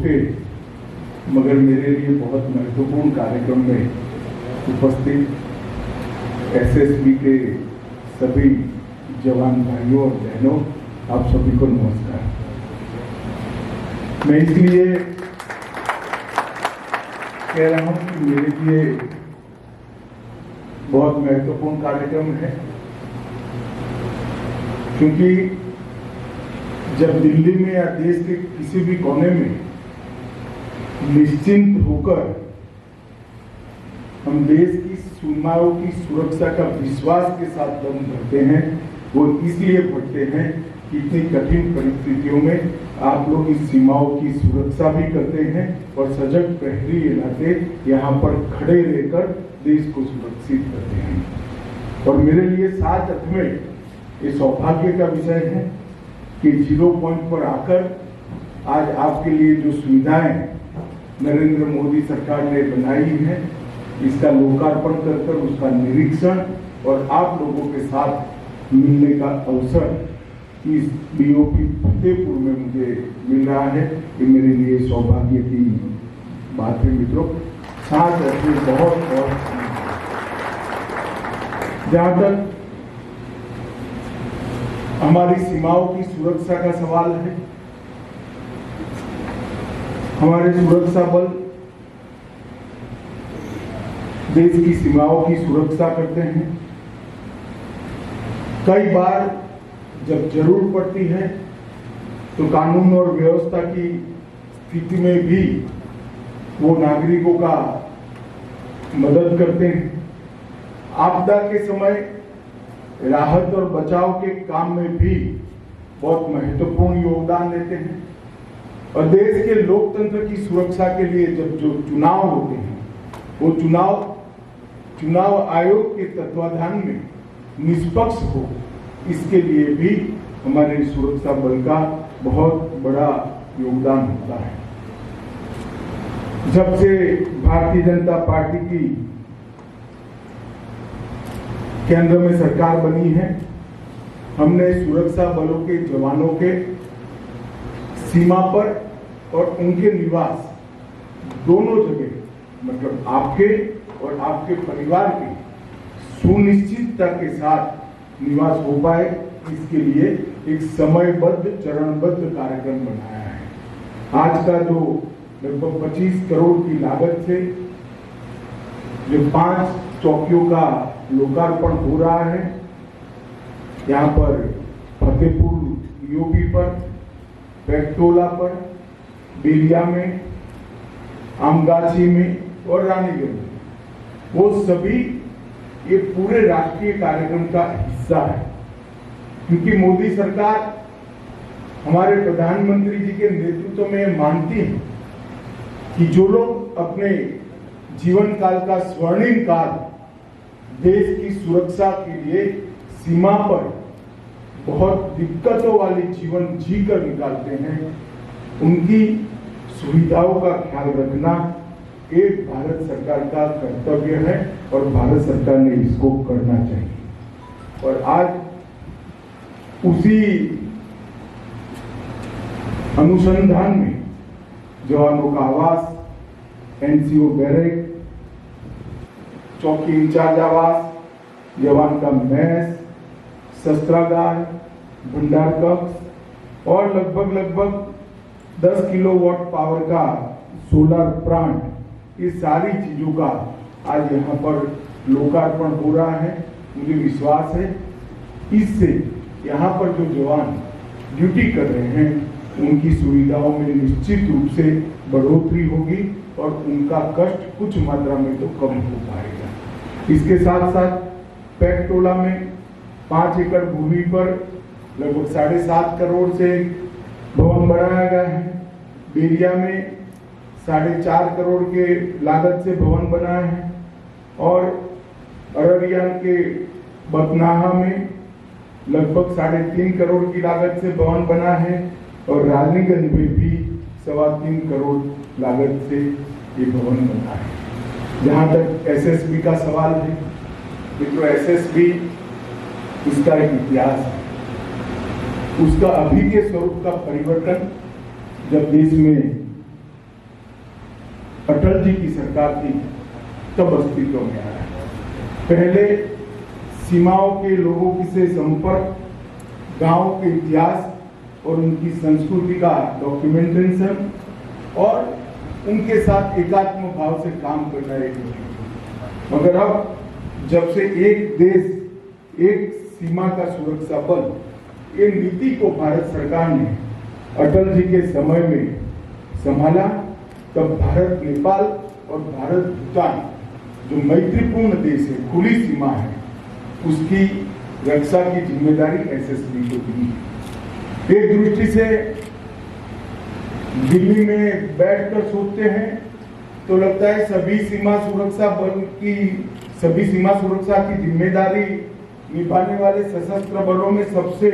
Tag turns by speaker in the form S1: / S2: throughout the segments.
S1: छोटे मगर मेरे लिए बहुत महत्वपूर्ण कार्यक्रम में उपस्थित एसएसबी के सभी जवान भाइयों और बहनों, आप सभी को नमस्कार। मैं इसलिए कह रहा हूं कि मेरे लिए बहुत महत्वपूर्ण कार्यक्रम है, क्योंकि जब दिल्ली में या देश के किसी भी कोने में निश्चिंत होकर हम देश की सीमाओं की सुरक्षा का विश्वास के साथ दम भरते हैं, वो इसलिए भरते हैं कि इतनी कठिन परिस्थितियों में आप लोग इस सीमाओं की सुरक्षा भी करते हैं और सजग प्रहरी के नाते यहाँ पर खड़े रहकर देश को सुरक्षित करते हैं। और मेरे लिए साथ में ये सौभाग्य का विषय है कि 0 पॉइंट पर आकर आज आपके लिए जो सुविधाएं नरेंद्र मोदी सरकार ने बनाई है, इसका लोकार्पण कर उसका निरीक्षण और आप लोगों के साथ मिलने का अवसर इस बीओपी फतेहपुर में मुझे मिल रहा है। ये मेरे लिए सौभाग्य की बात है मित्रों। साथ रखिए बहुत जहां तक हमारी सीमाओं की सुरक्षा का सवाल है, हमारे सुरक्षा बल देश की सीमाओं की सुरक्षा करते हैं। कई बार जब जरूर पड़ती है तो कानून और व्यवस्था की स्थिति में भी वो नागरिकों का मदद करते हैं। आपदा के समय राहत और बचाव के काम में भी बहुत महत्वपूर्ण योगदान देते हैं। और देश के लोकतंत्र की सुरक्षा के लिए जब जो चुनाव होते हैं, वो चुनाव आयोग के तत्वाधान में निष्पक्ष हो, इसके लिए भी हमारे सुरक्षा बल का बहुत बड़ा योगदान होता है। जब से भारतीय जनता पार्टी की केंद्र में सरकार बनी है, हमने सुरक्षा बलों के जवानों के सीमा पर और उनके निवास दोनों जगह, मतलब आपके और आपके परिवार के सुनिश्चितता के साथ निवास हो पाए, इसके लिए एक समयबद्ध चरणबद्ध कार्यक्रम बनाया है। आज का जो लगभग 25 करोड़ की लागत से जो 5 चौकियों का लोकार्पण हो रहा है, यहाँ पर फतेहपुर बीओपी पर, पेटोला पर, बेलिया में, आमगाछी में और रानीगंज में, वो सभी ये पूरे राष्ट्रीय कार्यक्रम का हिस्सा है। क्योंकि मोदी सरकार हमारे प्रधानमंत्री जी के नेतृत्व में मानती है कि जो लोग अपने जीवन काल का स्वर्णिम काल देश की सुरक्षा के लिए सीमा पर बहुत दिक्कतों वाली जीवन जीकर निकालते हैं, उनकी सुविधाओं का ख्याल रखना एक भारत सरकार का कर्तव्य है और भारत सरकार ने इसको करना चाहिए। और आज उसी अनुसंधान में जवानों का आवास, एनसीओ बैरक, चौकी इंचार्ज आवास, जवान का मैस, शस्त्रागार, भंडार कक्ष और लगभग 10 किलोवाट पावर का सोलर प्लांट, ये सारी चीजों का आज यहाँ पर लोकार्पण हो रहा है। मुझे विश्वास है इससे यहाँ पर जो जवान ड्यूटी कर रहे हैं उनकी सुविधाओं में निश्चित रूप से बढ़ोतरी होगी और उनका कष्ट कुछ मात्रा में तो कम हो पाएगा। इसके साथ साथ पेटोला में 5 एकड़ भूमि पर लगभग 7.5 करोड़ से भवन बनाया गया है। बेलिया में 4.5 करोड़ के लागत से भवन बना है और अररिया के बथनाहा में लगभग 3.5 करोड़ की लागत से भवन बना है और राजनीगंज में भी 3.25 करोड़ लागत से ये भवन बना है। जहाँ तक एसएसबी का सवाल है, तो एसएसबी इसका एक इतिहास है। उसका अभी के स्वरूप का परिवर्तन जब देश में अटल जी की सरकार थी तब अस्तित्व में आया। पहले सीमाओं के लोगों से संपर्क, गांव के इतिहास और उनकी संस्कृति का डॉक्यूमेंटेशन और उनके साथ एकात्म भाव से काम करना एक मुश्किल। मगर अब जब से एक देश एक सीमा का सुरक्षा बल, ये नीति को भारत सरकार ने अटल जी के समय में संभाला, तब भारत नेपाल और भारत भूटान जो मैत्रीपूर्ण देश है, खुली सीमा है, उसकी रक्षा की जिम्मेदारी एसएसबी को दी है। एक दृष्टि से दिल्ली में बैठकर सोचते हैं तो लगता है सभी सीमा सुरक्षा की जिम्मेदारी निभाने वाले सशस्त्र बलों में सबसे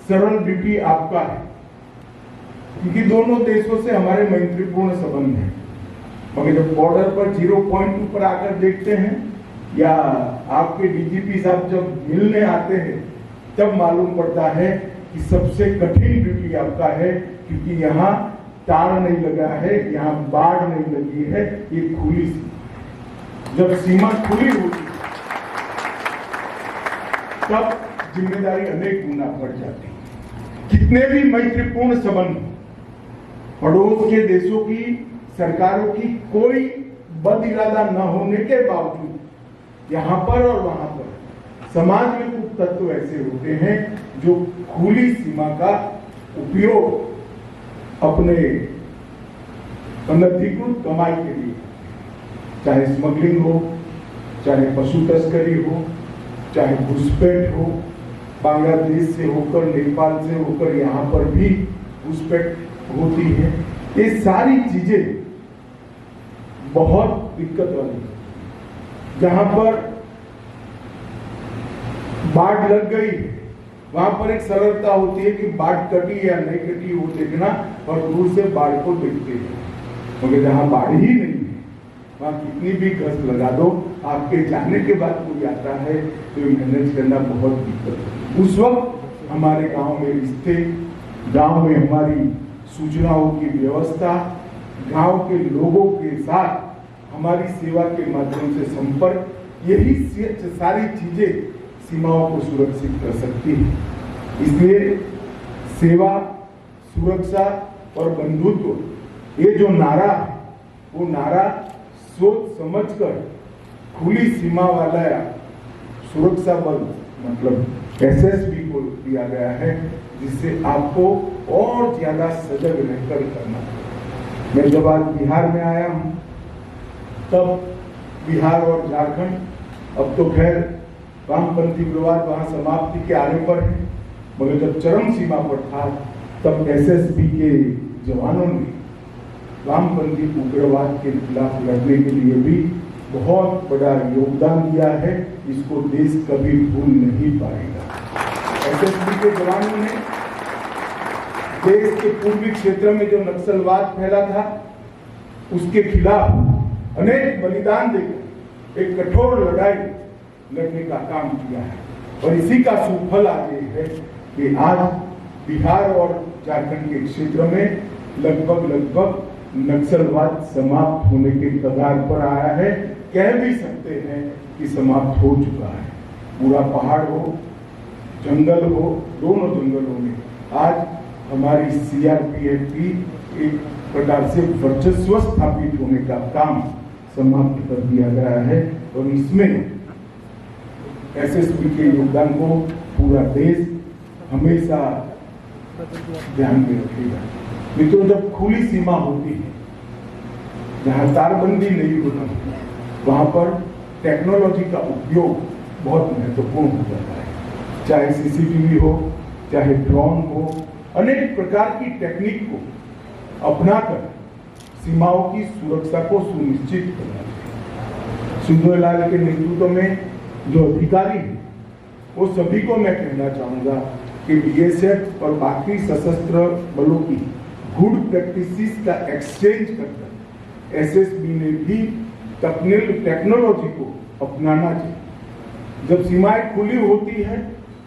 S1: सरल ड्यूटी आपका है, क्योंकि दोनों देशों से हमारे मैत्रीपूर्ण संबंध हैं। मगर जब बॉर्डर पर 0.2 पर आकर देखते हैं या आपके डीजीपी साहब जब मिलने आते हैं, तब मालूम पड़ता है कि सबसे कठिन ड्यूटी आपका है, क्योंकि यहाँ तार नहीं लगा है, यहाँ बाढ़ नहीं लगी है, ये खुली सीमा। जब सीमा खुली होती है तब जिम्मेदारी अनेक गुना बढ़ जाती है। कितने भी मैत्रीपूर्ण संबंध, पड़ोस के देशों की सरकारों की कोई बद इरादा न होने के बावजूद यहाँ पर और वहां पर समाज में कुछ तत्व ऐसे होते हैं जो खुली सीमा का उपयोग अपने अनधिकृत कमाई के लिए, चाहे स्मगलिंग हो, चाहे पशु तस्करी हो, चाहे घुसपैठ हो, बांग्लादेश से होकर, नेपाल से होकर यहाँ पर भी घुसपैठ होती है। ये सारी चीजें बहुत दिक्कत वाली है। जहां पर बाढ़ लग गई है वहां पर एक सरलता होती है कि बाढ़ कटी या नहीं कटी वो देखना और दूर से बाढ़ को देखते हैं। मगर जहां बाढ़ ही नहीं है वहां कितनी भी गश्त लगा दो, आपके जाने के बाद कोई आता है तो मैनेज करना बहुत दिक्कत है। उस वक्त हमारे गांव में रिश्ते, गांव में हमारी सूचनाओं की व्यवस्था, गांव के लोगों के साथ हमारी सेवा के माध्यम से संपर्क, यही सारी चीजें सीमाओं को सुरक्षित कर सकती है। इसलिए सेवा, सुरक्षा और बंधुत्व, ये जो नारा है वो नारा सोच समझकर खुली सीमा वाला सुरक्षा बल मतलब एसएसबी को दिया गया है, जिससे आपको और ज्यादा सजग रहकर करना है। मैं जब आज बिहार में आया हूं तब बिहार और झारखंड, अब तो खैर वामपंथी विवाद वहां समाप्ति के आने पर है, मगर जब चरम सीमा पर था तब एसएसबी के जवानों ने वामपंथी उग्रवाद के खिलाफ लड़ने के लिए भी बहुत बड़ा योगदान दिया है। इसको देश कभी भूल नहीं पाएगा। एसएसबी के जवानों ने देश के पूर्वी क्षेत्र में जो नक्सलवाद फैला था उसके खिलाफ अनेक बलिदान देकर एक कठोर लड़ाई लड़ने का काम किया है, और इसी का सुफल आज ये है कि आज बिहार और झारखंड के क्षेत्र में लगभग नक्सलवाद समाप्त होने के कगार पर आया है। कह भी सकते हैं कि समाप्त हो चुका है। पूरा पहाड़ हो, जंगल हो, दोनों जंगलों में आज हमारी सीआरपीएफ की एक प्रकार से वर्चस्व स्थापित होने का काम समाप्त कर दिया गया है, और इसमें एसएसबी के योगदान को पूरा देश हमेशा ध्यान में रखेगा। मित्रों, जब खुली सीमा होती है, जहां तारबंदी नहीं होती, वहां पर टेक्नोलॉजी का उपयोग बहुत महत्वपूर्ण हो जाता है। चाहे सीसीटीवी हो, चाहे ड्रोन हो, अनेक प्रकार की टेक्निक को अपनाकर सीमाओं की सुरक्षा को सुनिश्चित करना चाहिए। सुंदरलाल के नेतृत्व में जो अधिकारी हैं, वो सभी को मैं कहना चाहूंगा कि बीएसएफ और बाकी सशस्त्र बलों की गुड प्रैक्टिसेस का एक्सचेंज करकर एसएसबी ने भी टेक्नोलॉजी को अपनाना चाहिए। जब सीमाएं खुली होती है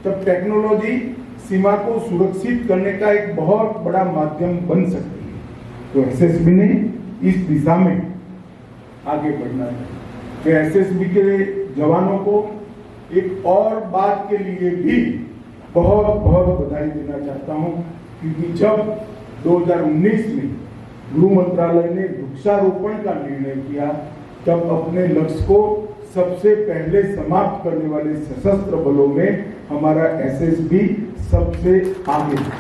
S1: तब टेक्नोलॉजी सीमा को सुरक्षित करने का एक बहुत बड़ा माध्यम बन सकती है। तो एसएसबी ने इस दिशा में आगे बढ़ना है। मैं एसएसबी के जवानों को एक और बात के लिए भी बहुत बहुत बधाई देना चाहता हूं, क्योंकि जब 2019 में गृह मंत्रालय ने वृक्षारोपण का निर्णय किया, तब अपने लक्ष्य को सबसे पहले समाप्त करने वाले सशस्त्र बलों में हमारा एसएसबी सबसे आगे है।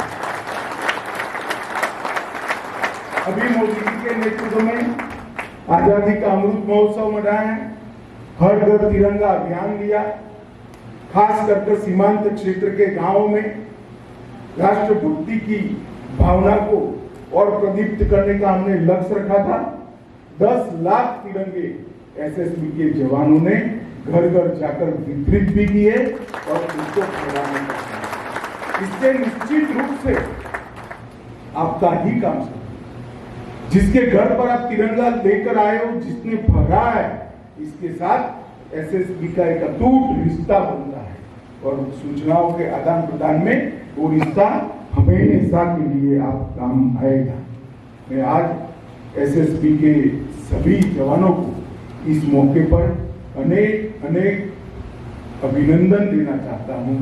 S1: अभी मोदी जी के नेतृत्व में आजादी का अमृत महोत्सव मनाया, हर घर तिरंगा अभियान लिया, खास करके सीमांत क्षेत्र के गांवों में राष्ट्रभक्ति की भावना को और प्रदीप्त करने का हमने लक्ष्य रखा था। 10 लाख तिरंगे एसएसबी के जवानों ने घर घर जाकर वितरित भी किए और उसको फहराने का। इससे निश्चित रूप से आपका ही काम है। जिसके घर पर आप तिरंगा लेकर आए हो, जिसने फहराया है, इसके साथ एसएसबी का एक अटूट रिश्ता बनता है और सूचनाओं के आदान प्रदान में वो रिश्ता हमेशा के लिए आप काम आएगा। मैं आज एसएसबी के सभी जवानों को इस मौके पर अनेक अनेक अभिनंदन देना चाहता हूं,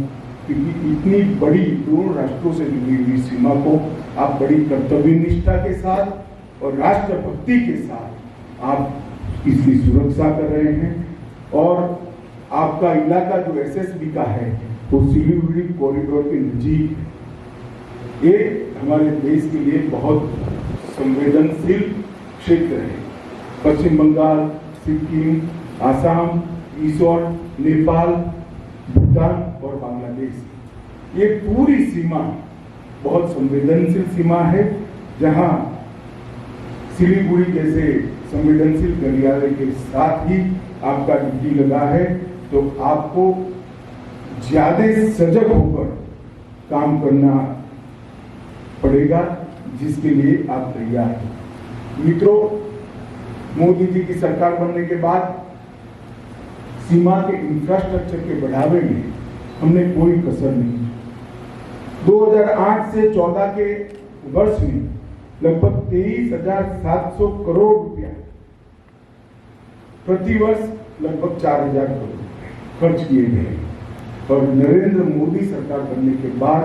S1: क्योंकि इतनी बड़ी दोनों राष्ट्रों से जुड़ी हुई सीमा को आप बड़ी कर्तव्य निष्ठा के साथ और राष्ट्रभक्ति के साथ आप इसकी सुरक्षा कर रहे हैं। और आपका इलाका जो एसएसबी का है वो सिलीगुड़ी कॉरिडोर के नजीक, ये हमारे देश के लिए बहुत संवेदनशील क्षेत्र है। पश्चिम बंगाल, सिक्किम, आसाम, ईसोर, नेपाल, भूटान और बांग्लादेश, ये पूरी सीमा बहुत संवेदनशील सीमा है, जहां सिलीगुड़ी जैसे संवेदनशील गलियारे के साथ ही आपका ड्यूटी लगा है, तो आपको ज्यादा सजग होकर काम करना पड़ेगा, जिसके लिए आप तैयार हैं। मित्रों, मोदी जी की सरकार बनने के बाद सीमा के इंफ्रास्ट्रक्चर के बढ़ावे में हमने कोई कसर नहीं। 2008 से 14 के वर्ष में लगभग 23,700 करोड़ रुपया, प्रति वर्ष लगभग 4,000 करोड़ खर्च किए गए, और नरेंद्र मोदी सरकार बनने के बाद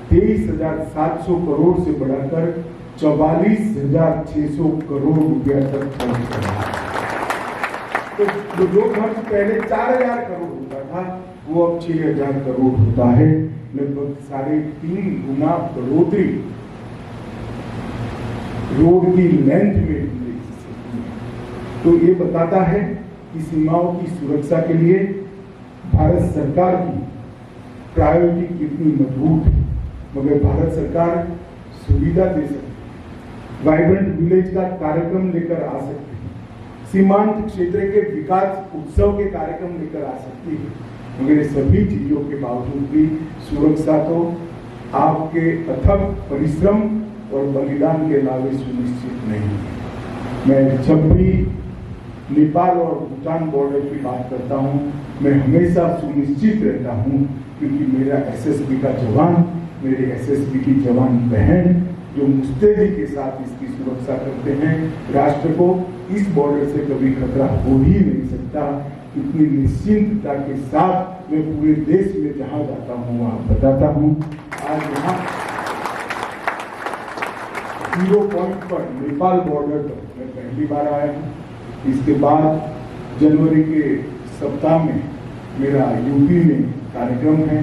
S1: 23,700 करोड़ से बढ़ाकर 44,600 करोड़ रुपया तक खर्च करा। तो जो खर्च पहले 4,000 करोड़ होता था, वो अब 6,000 करोड़ होता है, लगभग 3.5 गुना बढ़ोतरी रोड की लेंथ में। तो ये बताता है कि सीमाओं की सुरक्षा के लिए भारत सरकार की प्रायोरिटी कितनी मजबूत है। मगर भारत सरकार सुविधा दे सकती है, वाइब्रेंट विलेज का कार्यक्रम लेकर आ सकती है, सीमांत क्षेत्र के विकास उत्सव के कार्यक्रम लेकर आ सकती है, मगर सभी चीजों के बावजूद भी सुरक्षा तो आपके अथक परिश्रम और बलिदान के अलावा सुनिश्चित नहीं है। मैं जब भी नेपाल और भूटान बॉर्डर की बात करता हूं, मैं हमेशा सुनिश्चित रहता हूं, क्योंकि मेरा एसएसबी का जवान, मेरे एसएसबी की जवान बहन जो मुस्तैदी के साथ इसकी सुरक्षा करते हैं, राष्ट्र को इस बॉर्डर से कभी खतरा हो ही नहीं सकता। इतनी निश्चिंतता के साथ मैं पूरे देश में जहां जाता हूं वहां बताता हूं। आज यहाँ 0 पॉइंट पर नेपाल बॉर्डर पर मैं पहली बार आया हूं। इसके बाद जनवरी के सप्ताह में मेरा यूपी में कार्यक्रम है,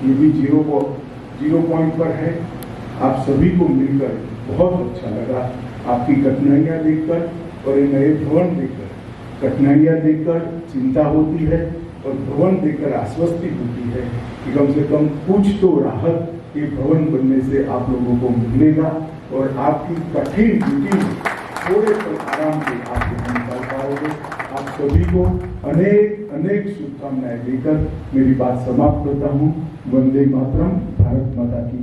S1: ये भी 0 पॉइंट पर है। आप सभी को मिलकर बहुत अच्छा लगा, आपकी कठिनाइयां देखकर और ये नए भवन देखकर। कठिनाइयां देखकर चिंता होती है और भवन देखकर आश्वस्ति होती है कि कम से कम कुछ तो राहत ये भवन बनने से आप लोगों को मिलेगा और आपकी कठिन ड्यूटी थोड़े पर आराम से आप निकाल पाओगे। आप सभी को अनेक अनेक शुभकामनाएं देकर मेरी बात समाप्त करता हूँ। वंदे मातरम। भारत माता की